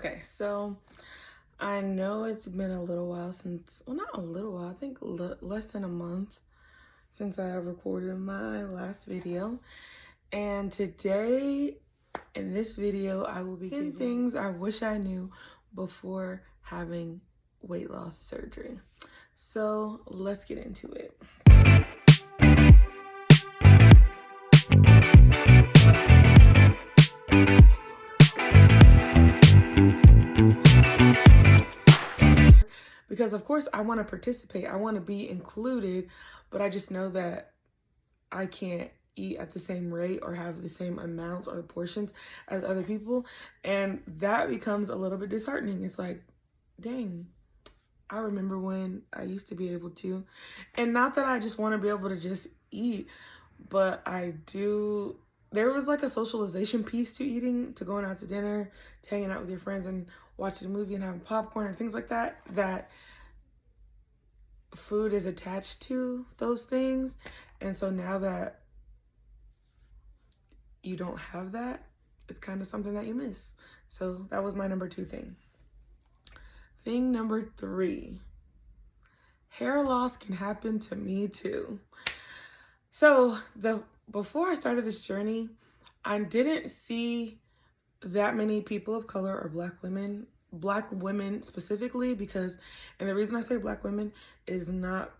Okay, so I know it's been a little while since, well, not a little while, I think less than a month since I have recorded my last video. And today, in this video, I will be 10 things I wish I knew before having weight loss surgery. So let's get into it. Because of course I want to participate, I want to be included, but I just know that I can't eat at the same rate or have the same amounts or portions as other people. And that becomes a little bit disheartening. It's like, dang, I remember when I used to be able to. And not that I just want to be able to just eat, but I do. There was like a socialization piece to eating, to going out to dinner, to hanging out with your friends and watching a movie and having popcorn and things like that, that food is attached to those things. And so now that you don't have that, it's kind of something that you miss. So that was my number 2 thing. Thing number 3, hair loss can happen to me too. So before I started this journey, I didn't see that many people of color or black women specifically, because, and the reason I say black women is not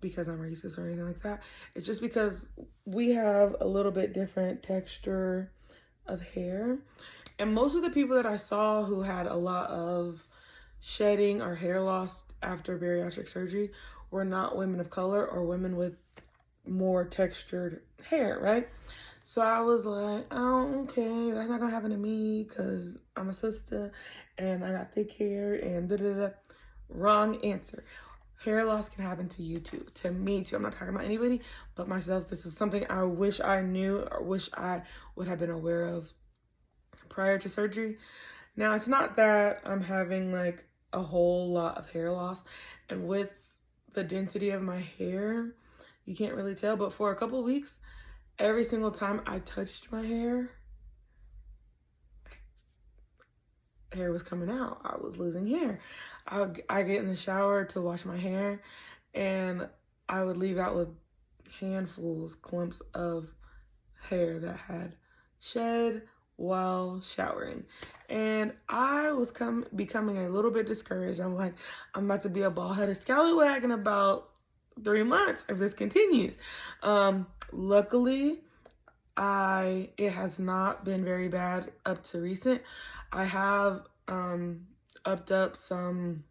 because I'm racist or anything like that. It's just because we have a little bit different texture of hair. And most of the people that I saw who had a lot of shedding or hair loss after bariatric surgery were not women of color or women with more textured hair, right? So I was like, oh, okay, that's not gonna happen to me because I'm a sister and I got thick hair and da-da-da. Wrong answer. Hair loss can happen to you too, to me too. I'm not talking about anybody but myself. This is something I wish I knew or wish I would have been aware of prior to surgery. Now, it's not that I'm having like a whole lot of hair loss, and with the density of my hair, you can't really tell, but for a couple of weeks, every single time I touched my hair was coming out. I was losing hair. I get in the shower to wash my hair, and I would leave out with handfuls, clumps of hair that had shed while showering. And I was becoming a little bit discouraged. I'm like, I'm about to be a bald-headed scallywag in about 3 months if this continues. Luckily, it has not been very bad up to recent. I have upped up some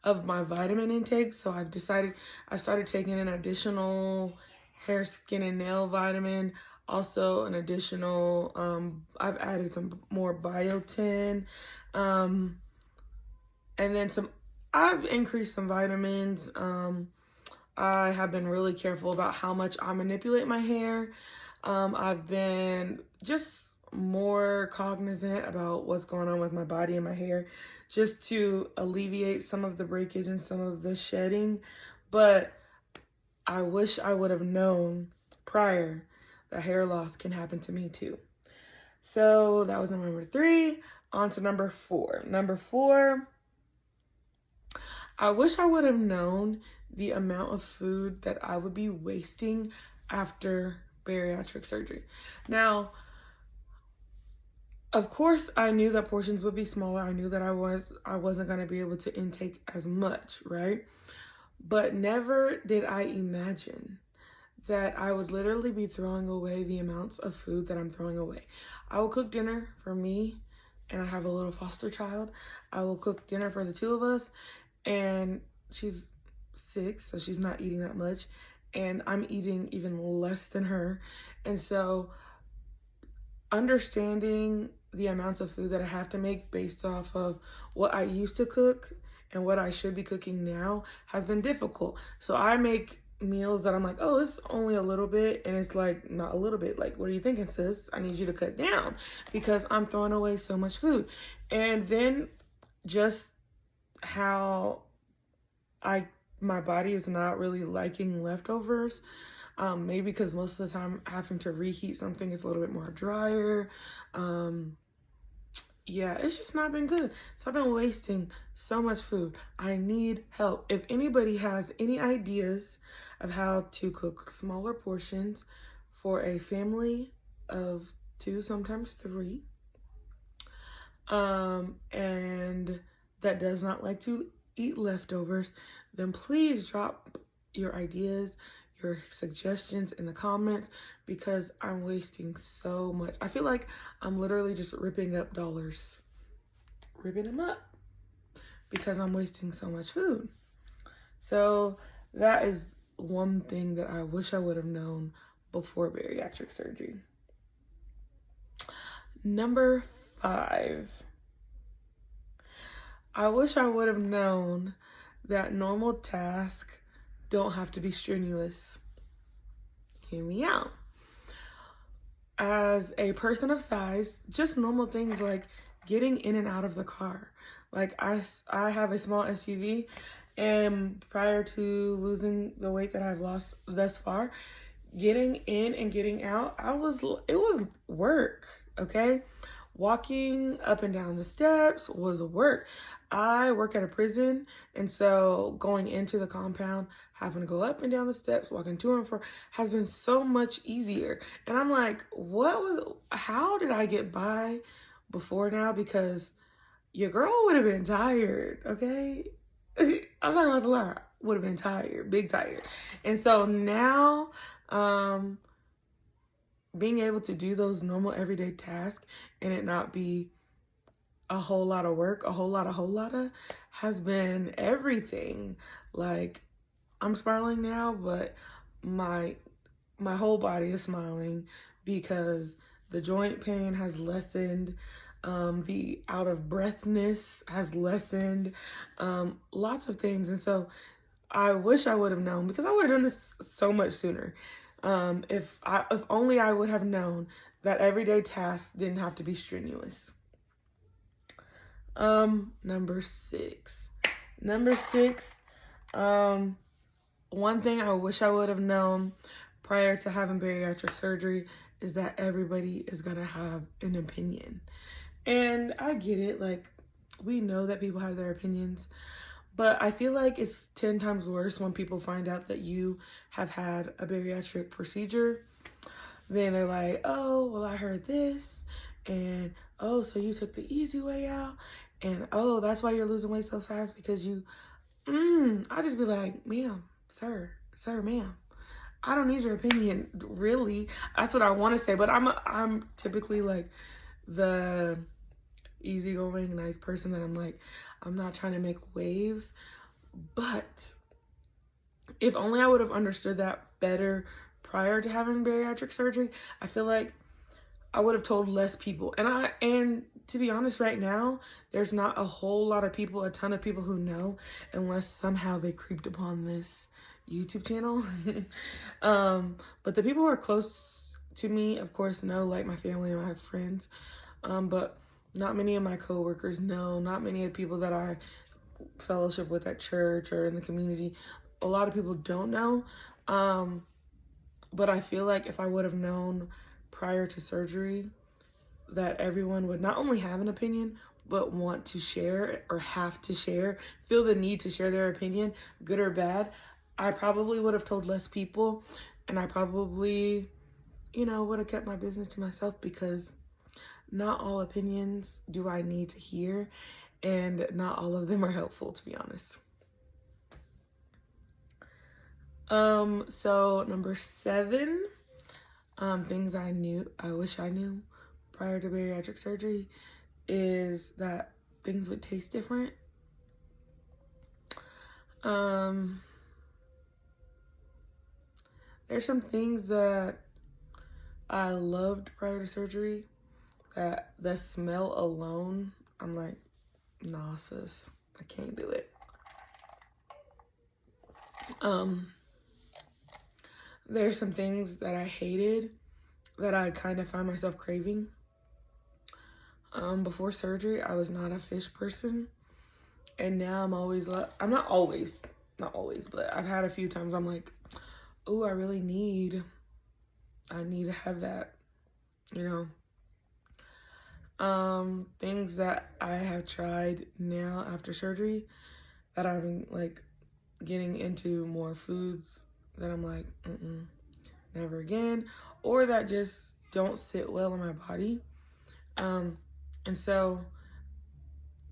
of my vitamin intake, so I've started taking an additional hair, skin, and nail vitamin. Also an additional, I've added some more biotin, and then I've increased some vitamins. I have been really careful about how much I manipulate my hair. I've been just more cognizant about what's going on with my body and my hair, just to alleviate some of the breakage and some of the shedding. But I wish I would have known prior that hair loss can happen to me too. So that was number 3. On to number 4. Number 4, I wish I would have known the amount of food that I would be wasting after bariatric surgery. Now, of course, I knew that portions would be smaller. I knew that I wasn't going to be able to intake as much, right? But never did I imagine that I would literally be throwing away the amounts of food that I'm throwing away. I will cook dinner for me, and I have a little foster child. I will cook dinner for the 2 of us, and she's 6, so she's not eating that much, and I'm eating even less than her. And so understanding the amounts of food that I have to make based off of what I used to cook and what I should be cooking now has been difficult. So I make meals that I'm like, oh, it's only a little bit, and it's like, not a little bit. Like, what are you thinking, sis? I need you to cut down because I'm throwing away so much food. And then just how my body is not really liking leftovers. Maybe because most of the time having to reheat something is a little bit more drier. yeah, it's just not been good. So I've been wasting so much food. I need help. If anybody has any ideas of how to cook smaller portions for a family of 2, sometimes 3, and that does not like to eat leftovers, then please drop your ideas, your suggestions in the comments, because I'm wasting so much. I feel like I'm literally just ripping up dollars, ripping them up, because I'm wasting so much food. So that is one thing that I wish I would have known before bariatric surgery. Number 5. I wish I would have known that normal tasks don't have to be strenuous. Hear me out. As a person of size, just normal things like getting in and out of the car. Like I have a small SUV, and prior to losing the weight that I've lost thus far, getting in and getting out, it was work, okay? Walking up and down the steps was work. I work at a prison, and so going into the compound, having to go up and down the steps, walking to and fro has been so much easier. And I'm like, how did I get by before now? Because your girl would have been tired, okay? I'm not gonna lie, would have been tired, big tired. And so now, being able to do those normal everyday tasks and it not be a whole lot of work, a whole lot of, has been everything. Like, I'm smiling now, but my whole body is smiling because the joint pain has lessened, the out of breathness has lessened, lots of things. And so I wish I would have known, because I would have done this so much sooner. If only I would have known that everyday tasks didn't have to be strenuous. Number 6. One thing I wish I would have known prior to having bariatric surgery is that everybody is gonna have an opinion. And I get it, like, we know that people have their opinions, but I feel like it's 10 times worse when people find out that you have had a bariatric procedure. Then they're like, oh, well, I heard this, and oh, so you took the easy way out, and oh, that's why you're losing weight so fast, because you, I just be like, ma'am, sir, ma'am, I don't need your opinion, really. That's what I want to say, but I'm typically like the easygoing, nice person that I'm like, I'm not trying to make waves. But if only I would have understood that better prior to having bariatric surgery, I feel like I would have told less people. And to be honest, right now, there's not a whole lot of people, a ton of people who know, unless somehow they creeped upon this YouTube channel. But the people who are close to me, of course, know, like my family and my friends. But not many of my coworkers know, not many of the people that I fellowship with at church or in the community. A lot of people don't know. But I feel like if I would have known prior to surgery that everyone would not only have an opinion, but want to share or have to share, feel the need to share their opinion, good or bad, I probably would have told less people, and I probably, would have kept my business to myself, because not all opinions do I need to hear, and not all of them are helpful, to be honest. So number 7, things I wish I knew prior to bariatric surgery is that things would taste different. There's some things that I loved prior to surgery that the smell alone, I'm like, nah, sis, I can't do it. There's some things that I hated that I kind of find myself craving. Before surgery, I was not a fish person, and now I'm not always, but I've had a few times I'm like, oh, I need to have that, Things that I have tried now after surgery that I'm like getting into more foods that I'm like, never again, or that just don't sit well in my body. And so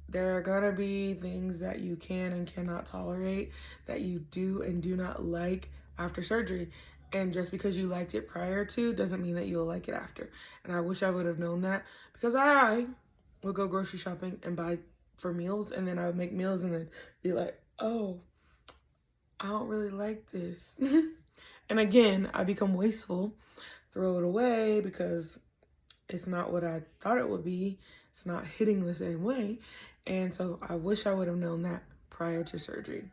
there are gonna be things that you can and cannot tolerate, that you do and do not like after surgery. And just because you liked it prior to doesn't mean that you'll like it after. And I wish I would have known that, because I would go grocery shopping and buy for meals, and then I would make meals and then be like, oh, I don't really like this. And again, I become wasteful, throw it away because it's not what I thought it would be. It's not hitting the same way. And so I wish I would have known that prior to surgery.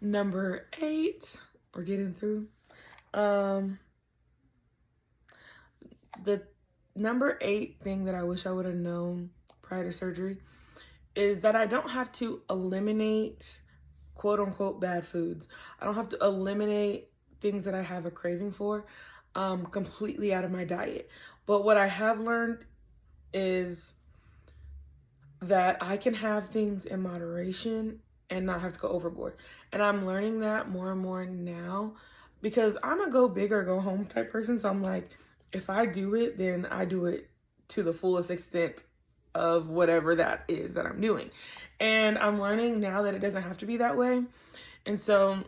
Number 8, we're getting through. The number 8 thing that I wish I would have known prior to surgery is that I don't have to eliminate quote unquote bad foods. I don't have to eliminate things that I have a craving for completely out of my diet. But what I have learned is that I can have things in moderation and not have to go overboard. And I'm learning that more and more now, because I'm a go big or go home type person. So I'm like, if I do it, then I do it to the fullest extent of whatever that is that I'm doing. And I'm learning now that it doesn't have to be that way. And so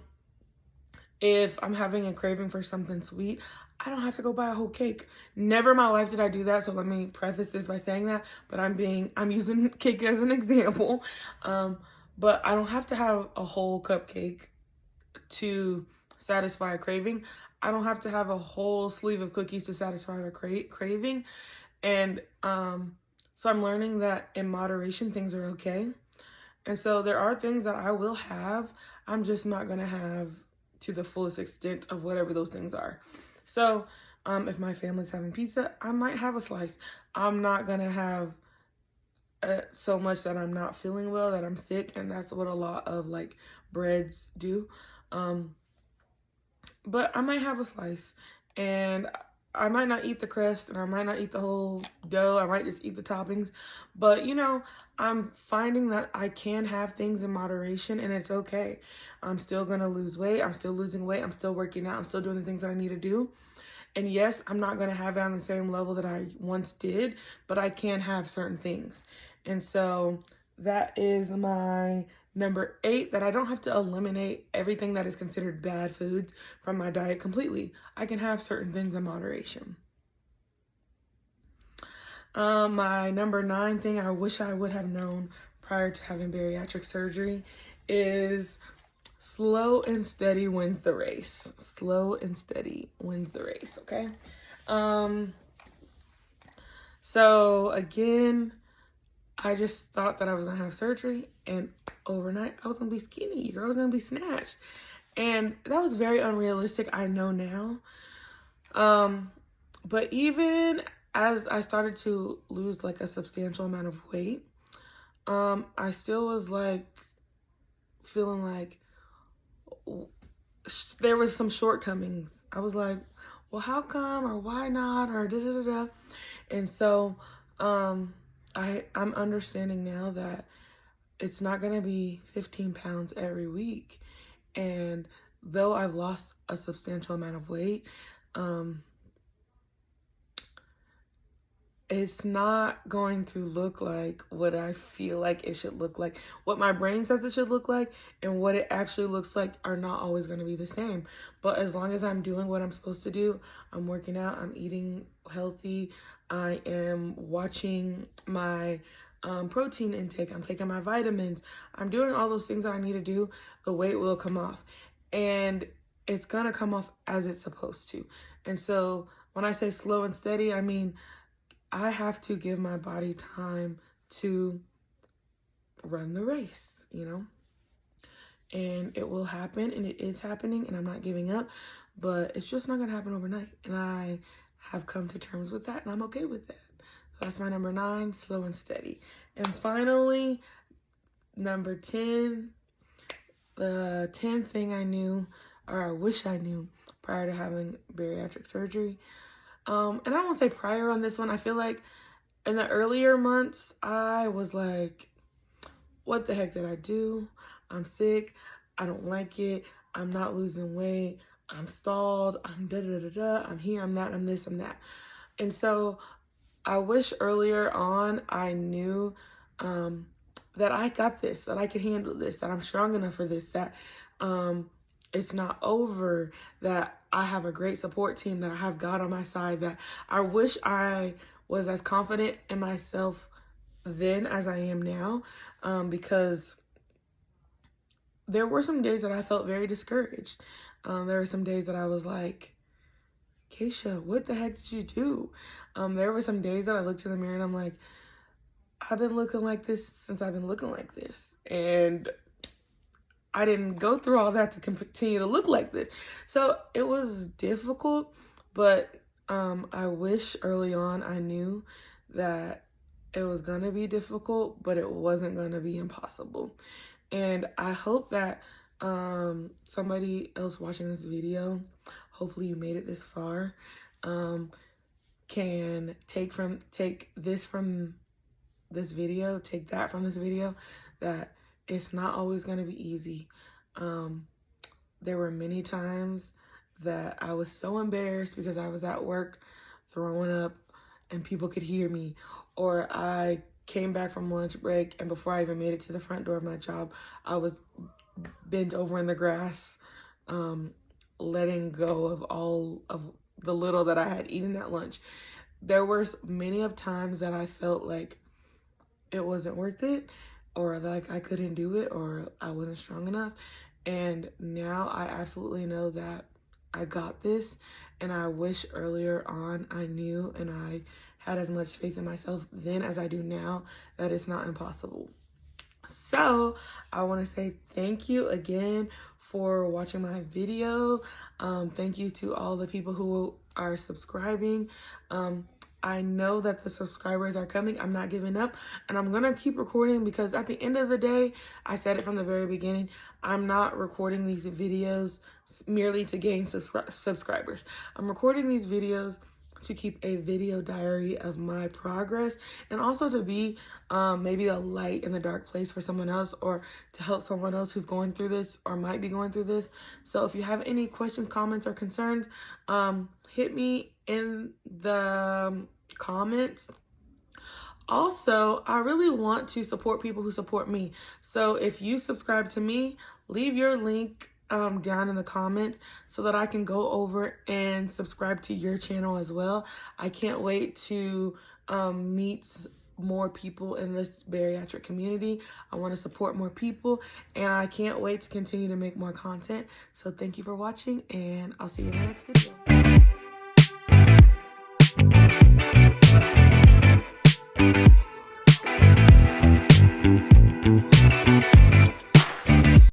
if I'm having a craving for something sweet, I don't have to go buy a whole cake. Never in my life did I do that. So let me preface this by saying that, but I'm using cake as an example. But I don't have to have a whole cupcake to satisfy a craving. I don't have to have a whole sleeve of cookies to satisfy a craving. And so I'm learning that in moderation, things are okay. And so there are things that I will have. I'm just not going to have to the fullest extent of whatever those things are. So if my family's having pizza, I might have a slice. I'm not going to have so much that I'm not feeling well, that I'm sick. And that's what a lot of like breads do. But I might have a slice, and I might not eat the crust, and I might not eat the whole dough. I might just eat the toppings. But, you know, I'm finding that I can have things in moderation, and it's okay. I'm still going to lose weight. I'm still losing weight. I'm still working out. I'm still doing the things that I need to do. And yes, I'm not going to have it on the same level that I once did, but I can have certain things. And so that is my number 8, that I don't have to eliminate everything that is considered bad foods from my diet completely. I can have certain things in moderation. My number 9 thing I wish I would have known prior to having bariatric surgery is slow and steady wins the race. Slow and steady wins the race, okay? So again, I just thought that I was going to have surgery, and overnight I was going to be skinny, or I was going to be snatched. And that was very unrealistic, I know now. But even as I started to lose like a substantial amount of weight, I still was like feeling like there was some shortcomings. I was like, well, how come, or why not, or da-da-da-da. And so, I'm understanding now that it's not going to be 15 pounds every week. And though I've lost a substantial amount of weight, it's not going to look like what I feel like it should look like. What my brain says it should look like and what it actually looks like are not always going to be the same. But as long as I'm doing what I'm supposed to do, I'm working out, I'm eating healthy, I am watching my protein intake, I'm taking my vitamins, I'm doing all those things that I need to do, the weight will come off. And it's going to come off as it's supposed to. And so when I say slow and steady, I mean, I have to give my body time to run the race, you know? And it will happen, and it is happening, and I'm not giving up, but it's just not going to happen overnight. And I have come to terms with that, and I'm okay with that. So that's my number 9, slow and steady. And finally, number 10, the 10th thing I knew, or I wish I knew prior to having bariatric surgery, And I won't say prior on this one. I feel like in the earlier months, I was like, what the heck did I do? I'm sick. I don't like it. I'm not losing weight. I'm stalled. I'm da-da-da-da. I'm here. I'm that. I'm this. I'm that. And so I wish earlier on I knew that I got this, that I could handle this, that I'm strong enough for this, that it's not over, that I have a great support team, that I have God on my side, that I wish I was as confident in myself then as I am now, because there were some days that I felt very discouraged. There were some days that I was like, Keisha, what the heck did you do? There were some days that I looked in the mirror and I'm like, I've been looking like this since I've been looking like this. And I didn't go through all that to continue to look like this. So it was difficult, but I wish early on I knew that it was going to be difficult, but it wasn't going to be impossible. And I hope that somebody else watching this video, hopefully you made it this far, can take this from this video, take that from this video, that it's not always going to be easy. There were many times that I was so embarrassed because I was at work throwing up and people could hear me, or I came back from lunch break and before I even made it to the front door of my job, I was bent over in the grass, letting go of all of the little that I had eaten at lunch. There were many of times that I felt like it wasn't worth it, or like I couldn't do it, or I wasn't strong enough. And now I absolutely know that I got this, and I wish earlier on I knew and I had as much faith in myself then as I do now that it's not impossible. So I want to say thank you again for watching my video. Thank you to all the people who are subscribing. I know that the subscribers are coming. I'm not giving up, and I'm going to keep recording because at the end of the day, I said it from the very beginning, I'm not recording these videos merely to gain subscribers. I'm recording these videos to keep a video diary of my progress, and also to be maybe a light in the dark place for someone else, or to help someone else who's going through this or might be going through this. So if you have any questions, comments, or concerns, hit me in the comments. Also, I really want to support people who support me. So if you subscribe to me, leave your link down in the comments so that I can go over and subscribe to your channel as well. I can't wait to meet more people in this bariatric community. I want to support more people, and I can't wait to continue to make more content. So thank you for watching, and I'll see you in the next video.